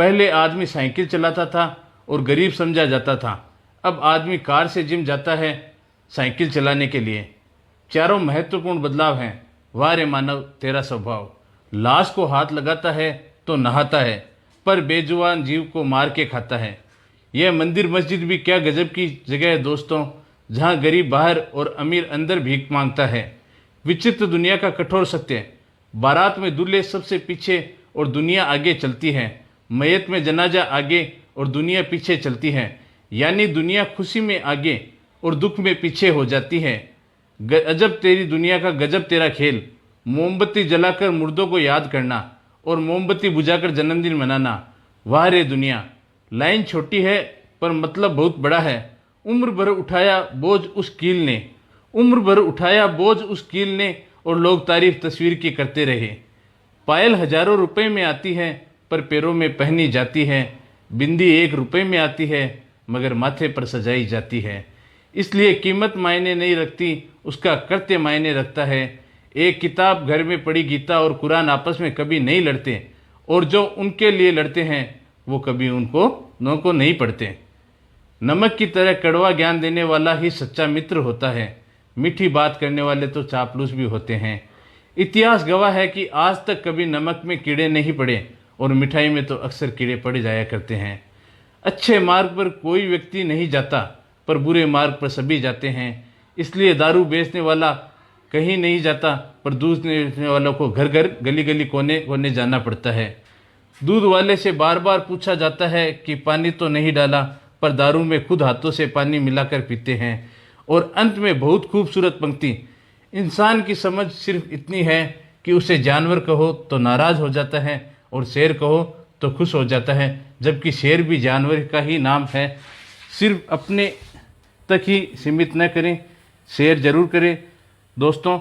पहले आदमी साइकिल चलाता था और गरीब समझा जाता था। अब आदमी कार से जिम जाता है साइकिल चलाने के लिए। चारों महत्वपूर्ण बदलाव हैं। वाह रे मानव तेरा स्वभाव, लाश को हाथ लगाता है तो नहाता है, पर बेजुबान जीव को मार के खाता है। यह मंदिर मस्जिद भी क्या गजब की जगह है दोस्तों, जहाँ गरीब बाहर और अमीर अंदर भीख मांगता है। विचित्र दुनिया का कठोर सत्य। बारात में दूल्हे सबसे पीछे और दुनिया आगे चलती है। मयत में जनाजा आगे और दुनिया पीछे चलती है। यानी दुनिया खुशी में आगे और दुख में पीछे हो जाती है। गजब तेरी दुनिया का गजब तेरा खेल। मोमबत्ती जलाकर मुर्दों को याद करना और मोमबत्ती बुझाकर जन्मदिन मनाना। वाह रे दुनिया। लाइन छोटी है पर मतलब बहुत बड़ा है। उम्र भर उठाया बोझ उस कील ने, उम्र भर उठाया बोझ उस कील ने, और लोग तारीफ तस्वीर की करते रहे। पायल हजारों रुपए में आती है पर पैरों में पहनी जाती है। बिंदी 1 रुपए में आती है मगर माथे पर सजाई जाती है। इसलिए कीमत मायने नहीं रखती, उसका कृत्य मायने रखता है। एक किताब घर में पढ़ी गीता और कुरान आपस में कभी नहीं लड़ते, और जो उनके लिए लड़ते हैं वो कभी उनको नहीं पढ़ते। नमक की तरह कड़वा ज्ञान देने वाला ही सच्चा मित्र होता है। मीठी बात करने वाले तो चापलूस भी होते हैं। इतिहास गवाह है कि आज तक कभी नमक में कीड़े नहीं पड़े, और मिठाई में तो अक्सर कीड़े पड़ जाया करते हैं। अच्छे मार्ग पर कोई व्यक्ति नहीं जाता, पर बुरे मार्ग पर सभी जाते हैं। इसलिए दारू बेचने वाला कहीं नहीं जाता, पर दूध बेचने वालों को घर घर गली गली कोने कोने जाना पड़ता है। दूध वाले से बार बार पूछा जाता है कि पानी तो नहीं डाला, पर दारू में खुद हाथों से पानी मिलाकर पीते हैं। और अंत में बहुत खूबसूरत पंक्ति, इंसान की समझ सिर्फ इतनी है कि उसे जानवर कहो तो नाराज हो जाता है और शेर कहो तो खुश हो जाता है, जबकि शेर भी जानवर का ही नाम है। सिर्फ अपने तक ही सीमित न करें, शेयर जरूर करें दोस्तों।